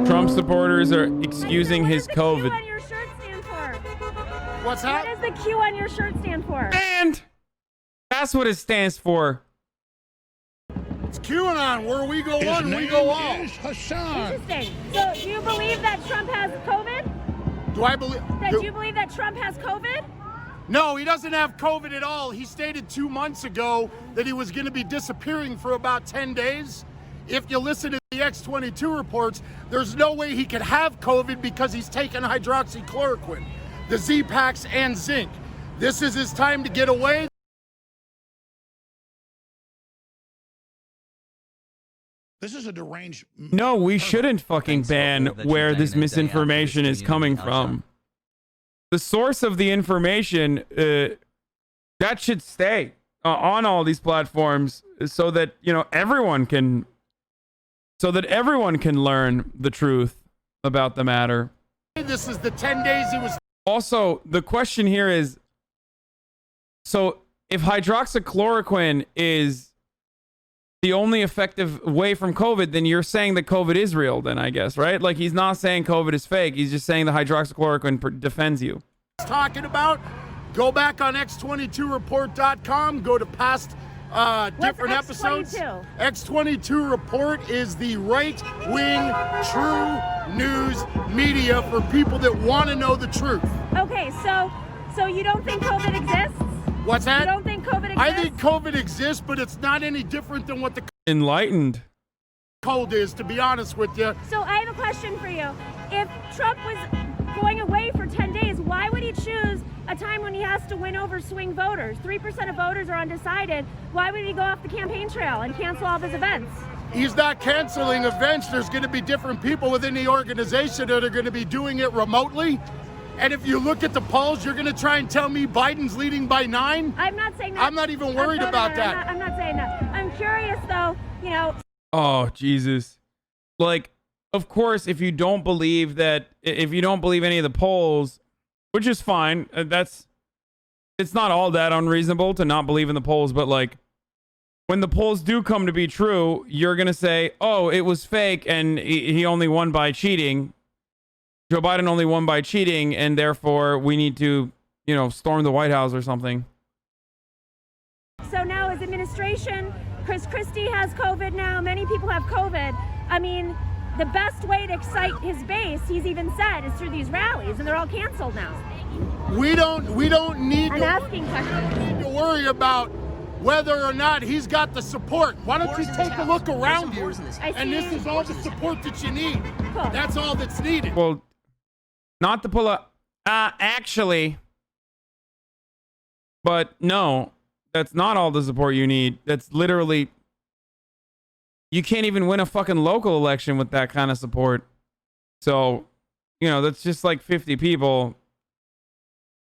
Trump supporters are excusing his COVID. What does the Q on your shirt stand for? What's that? What does the Q on your shirt stand for? And that's what it stands for. It's QAnon. Where we go one, we go all. Hasan. Interesting. So, do you believe that Trump has COVID? Do I believe? Do you believe that Trump has COVID? No, he doesn't have COVID at all. He stated 2 months ago that he was going to be disappearing for about 10 days. If you listen to the X-22 reports, there's no way he could have COVID because he's taken hydroxychloroquine, the Z-Paks, and zinc. This is his time to get away. This is a deranged. No, we shouldn't fucking ban where this misinformation is coming from. The source of the information, that should stay on all these platforms so that, you know, everyone can learn the truth about the matter. This is the 10 days he was. Also, the question here is, so if hydroxychloroquine is the only effective way from COVID, then you're saying that COVID is real then, I guess, right? Like, he's not saying COVID is fake. He's just saying the hydroxychloroquine defends you. Talking about, go back on x22report.com, go to past different episodes. X22 Report is the right-wing true news media for people that want to know the truth. Okay, so you don't think COVID exists? What's that? You don't think COVID exists? I think COVID exists, but it's not any different than what the Enlightened. cold is, to be honest with you. So I have a question for you. If Trump was going away for 10 days, why would he choose a time when he has to win over swing voters? 3% of voters are undecided. Why would he go off the campaign trail and cancel all of his events? He's not canceling events. There's going to be different people within the organization that are going to be doing it remotely. And if you look at the polls, you're going to try and tell me Biden's leading by 9? I'm not saying that. I'm not even worried about that. I'm not saying that. I'm curious, though, you know. Oh, Jesus. Like, of course, if you don't believe any of the polls, which is fine, it's not all that unreasonable to not believe in the polls, but like, when the polls do come to be true, you're going to say, oh, it was fake and he only won by cheating. Joe Biden only won by cheating, and therefore we need to, you know, storm the White House or something. So now his administration, Chris Christie has COVID now. Many people have COVID. I mean, the best way to excite his base, he's even said, is through these rallies, and they're all canceled now. We don't need I'm asking questions. to worry about whether or not he's got the support. Why don't you take a look around you? And this is all the support that you need. Cool. That's all that's needed. Well, not to pull up, actually, but no, that's not all the support you need. That's literally, you can't even win a fucking local election with that kind of support. So, you know, that's just like 50 people.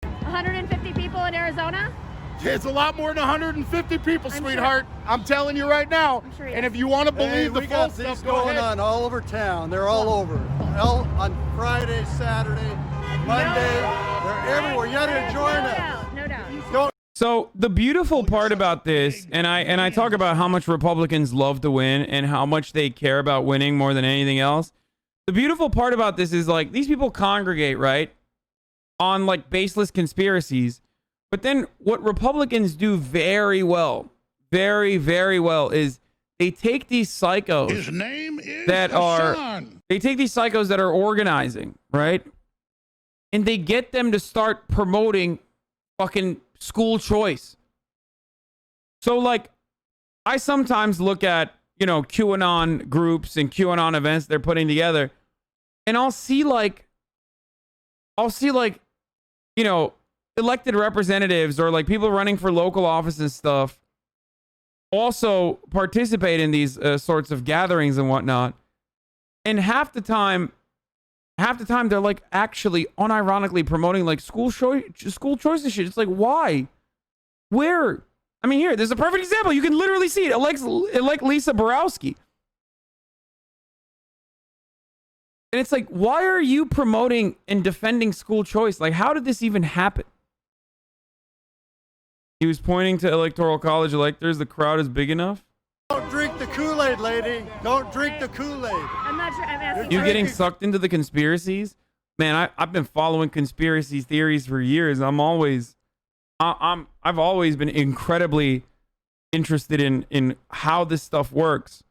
150 people in Arizona? It's a lot more than 150 people, I'm sweetheart. Sure. I'm telling you right now. I'm sure and if you want to believe the full stuff, go going ahead. on all over town. They're all over. On Friday, Saturday, Monday. They're everywhere. You got to join us. No doubt. Don't. So the beautiful part about this, and I talk about how much Republicans love to win and how much they care about winning more than anything else. The beautiful part about this is, like, these people congregate, right, on like baseless conspiracies. But then what Republicans do very well, very, very well, is they take these psychos His name is that Hasan. they take these psychos that are organizing, right? And they get them to start promoting fucking school choice. So, like, I sometimes look at, you know, QAnon groups and QAnon events they're putting together, and I'll see like, you know, elected representatives or like people running for local office and stuff also participate in these sorts of gatherings and whatnot. And half the time they're like actually unironically promoting like school choice and shit. It's like, why? Where? I mean, here, there's a perfect example. You can literally see it. Like Lisa Borowski. And it's like, why are you promoting and defending school choice? Like, how did this even happen? He was pointing to Electoral College electors. The crowd is big enough. Don't drink the Kool-Aid, lady. Don't drink the Kool-Aid. I'm not sure. I'm asking. You for- getting sucked into the conspiracies? Man, I've been following conspiracy theories for years. I've always been incredibly interested in how this stuff works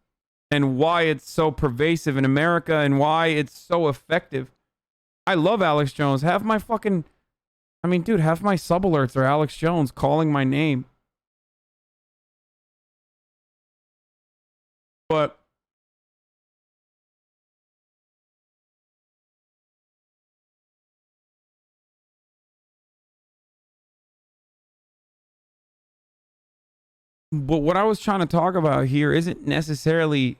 and why it's so pervasive in America and why it's so effective. I love Alex Jones. Half my sub alerts are Alex Jones calling my name. But what I was trying to talk about here isn't necessarily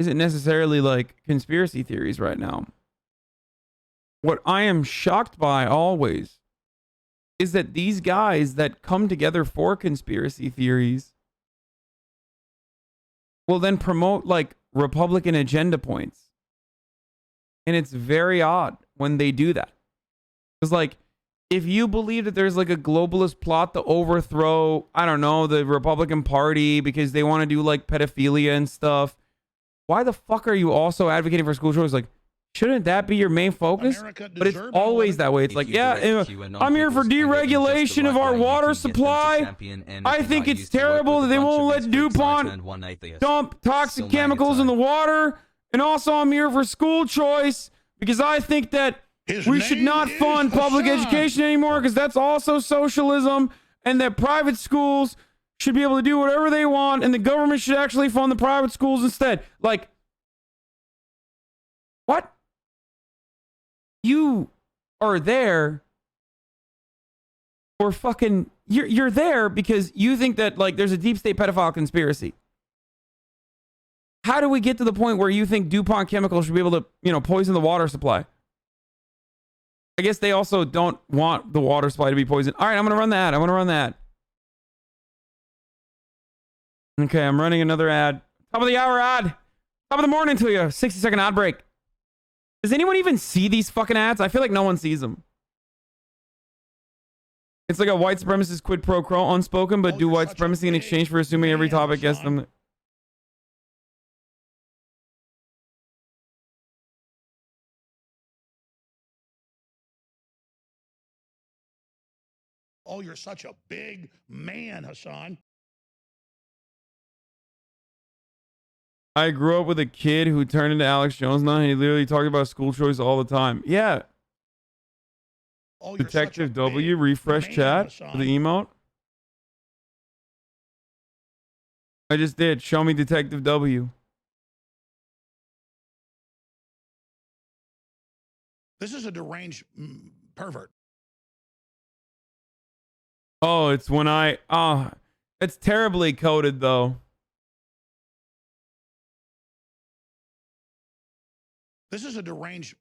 like conspiracy theories right now. What I am shocked by always is that these guys that come together for conspiracy theories will then promote like Republican agenda points. And it's very odd when they do that. Because like, if you believe that there's like a globalist plot to overthrow, I don't know, the Republican Party because they want to do like pedophilia and stuff, why the fuck are you also advocating for school choice? Like, shouldn't that be your main focus? But it's always that way. It's like, yeah, I'm here for deregulation of our water supply. I think it's terrible that they won't let DuPont dump toxic chemicals in the water. And also I'm here for school choice because I think that we should not fund public education anymore because that's also socialism, and that private schools should be able to do whatever they want and the government should actually fund the private schools instead. Like, what? You are there for fucking... You're there because you think that like there's a deep state pedophile conspiracy. How do we get to the point where you think DuPont chemicals should be able to, poison the water supply? I guess they also don't want the water supply to be poisoned. All right, I'm going to run that. Okay, I'm running another ad. Top of the hour ad. Top of the morning to you. 60-second ad break. Does anyone even see these fucking ads? I feel like no one sees them. It's like a white supremacist quid pro quo, unspoken, but do white supremacy in exchange for assuming every topic gets them. Oh, you're such a big man, Hasan. I grew up with a kid who turned into Alex Jones now, and he literally talked about school choice all the time. Yeah. Oh, Detective W, refresh chat for the emote. I just did. Show me Detective W. This is a deranged pervert. Oh, it's when it's terribly coded though. This is a deranged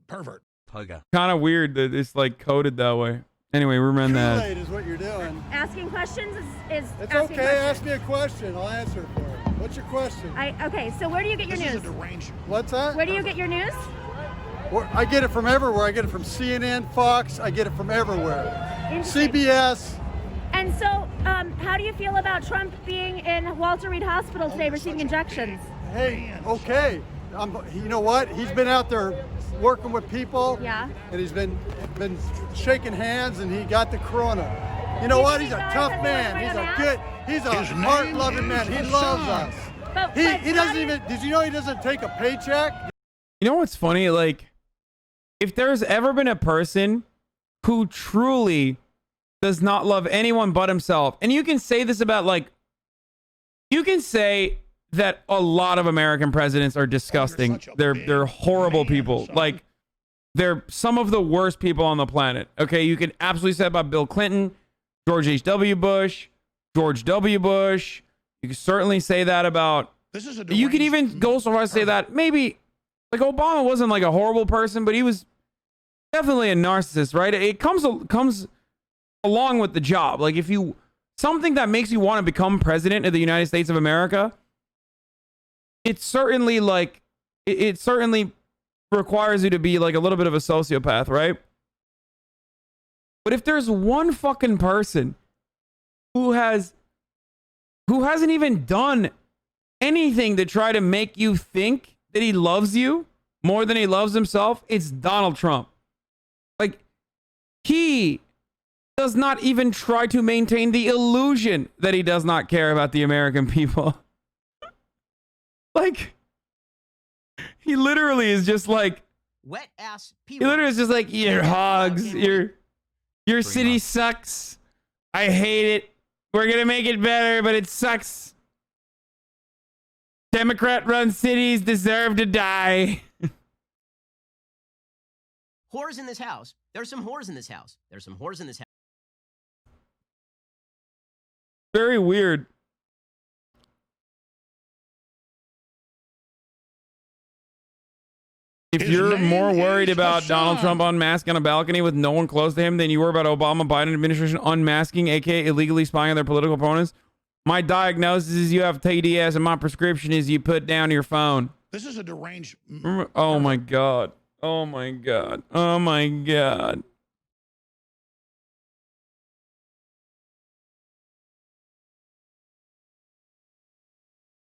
pervert. Kind of weird that it's like coded that way. Anyway, remember that. Kool-Aid is what you're doing. Asking questions is It's asking okay. Ask questions. me a question. I'll answer it for you. What's your question? Okay, so where do you get your This is a news? deranged. What's that? Where do you get your news? I get it from everywhere. I get it from CNN, Fox. I get it from everywhere. Interesting. CBS. And so, how do you feel about Trump being in Walter Reed Hospital today receiving injections? Hey, okay. You know what? He's been out there working with people. Yeah. And he's been shaking hands, and he got the corona. You know what? He's a tough man. He's a heart-loving man. He loves us. But He doesn't even. Did you know he doesn't take a paycheck? You know what's funny? Like, if there's ever been a person who truly does not love anyone but himself, and you can say this about you can say that a lot of American presidents are disgusting. They're horrible people. Son. Like, they're some of the worst people on the planet. Okay, you can absolutely say about Bill Clinton, George H.W. Bush, George W. Bush. You can certainly say that about. You can even go so far as to say that maybe. Like, Obama wasn't like a horrible person, but he was definitely a narcissist, right? It comes along with the job. Like, if you something that makes you want to become president of the United States of America, it certainly requires you to be like a little bit of a sociopath, right? But if there's one fucking person who hasn't even done anything to try to make you think that he loves you more than he loves himself, it's Donald Trump. Like, he does not even try to maintain the illusion that he does not care about the American people. Like, he literally is just like, wet ass he people. literally is just like, your hogs, your city sucks. I hate it. We're gonna make it better, but it sucks. Democrat-run cities deserve to die. Whores in this house. There's some whores in this house. There's some whores in this house. Very weird. If His you're name more worried is about Donald Hasan. Trump unmasking on a balcony with no one close to him than you were about Obama-Biden administration unmasking, aka illegally spying on their political opponents, my diagnosis is you have TDS and my prescription is you put down your phone. This is a deranged. Oh my God. Oh my God. Oh my God.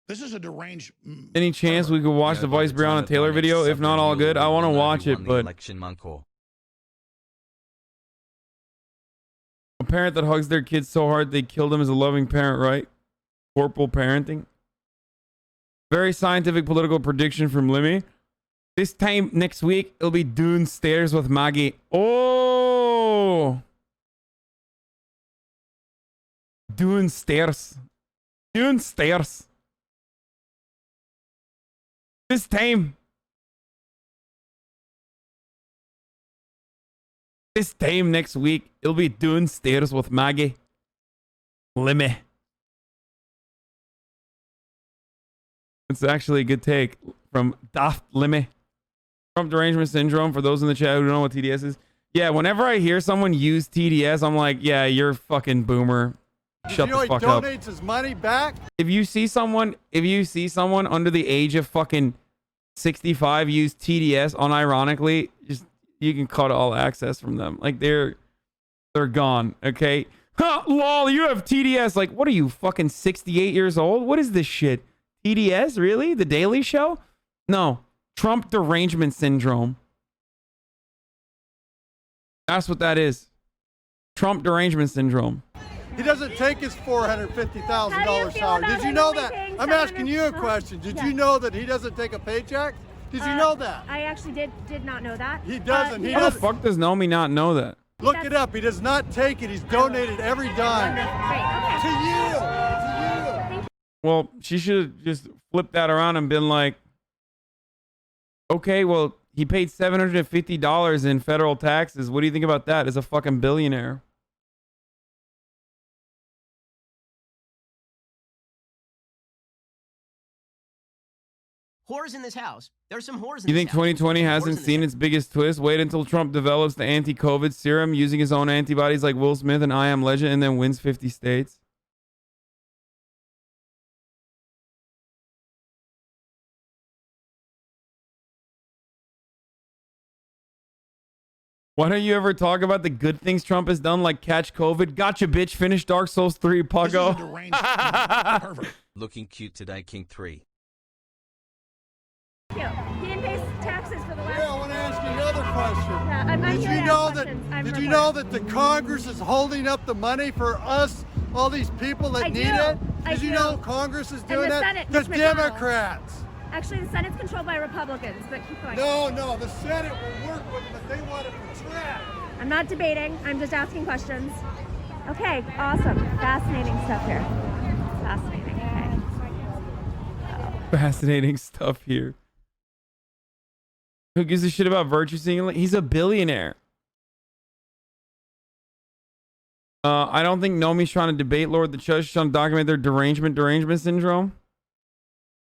This is a deranged. Any chance we could watch the Vice Breonna Taylor video? If not, all good. I want to watch it, but a parent that hugs their kids so hard they kill them is a loving parent, right? Corporal parenting. Very scientific political prediction from Limmy. This time next week, it'll be Dune Stairs with Maggie. Oh! Dune Stairs. Dune Stairs. This time. This time next week, it'll be Dune Stairs with Maggie. Limmy. It's actually a good take from Daft Limmy. Trump derangement syndrome, for those in the chat who don't know what TDS is. Yeah, whenever I hear someone use TDS, I'm like, yeah, you're a fucking boomer. Shut the fuck up. He donates his money back. If you see someone under the age of fucking 65 use TDS unironically, just you can cut all access from them. Like they're gone. Okay. Huh, lol, you have TDS. Like, what are you, fucking 68 years old? What is this shit? TDS? Really? The Daily Show? No. Trump derangement syndrome. That's what that is. Trump derangement syndrome. He doesn't take his $450,000 How do you feel salary. about Did you him know only that? paying I'm asking you a 700? question. Did Yeah. you know that he doesn't take a paycheck? Did you know that? I actually did not know that. He doesn't. He How the doesn't. fuck does Nomi not know that? Look it up. He does not take it. He's donated every dime. Great. To Okay. you. To you. Well, she should have just flipped that around and been like, okay, well, he paid $750 in federal taxes. What do you think about that as a fucking billionaire? Whores in this house. There's some whores in You this think house. 2020 Whores hasn't in seen this its biggest twist? Wait until Trump develops the anti-COVID serum using his own antibodies like Will Smith and I Am Legend and then wins 50 states. Why don't you ever talk about the good things Trump has done, like catch COVID? Gotcha, bitch. Finish Dark Souls 3, This is a Puggo. deranged pervert. Looking cute today, King 3. Thank you. He didn't pay taxes for the last. Yeah, I want to ask you another question. Yeah, I'm Did here you to know ask that? questions. I'm Did you know recording. that the Congress is holding up the money for us, all these people that I need do. it? I Did you do. know Congress is doing the that? Senate, The Mitch McConnell. Democrats. Actually, the Senate's controlled by Republicans, but keep going. No, the Senate will work with them, but they want it for trash. I'm not debating. I'm just asking questions. Okay, awesome. Fascinating stuff here. Fascinating. Okay. Fascinating stuff here. Who gives a shit about virtue signaling? He's a billionaire. I don't think Nomi's trying to debate Lord the Judge. She's trying to document their derangement syndrome.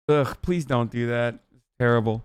Ugh, please don't do that. It's terrible.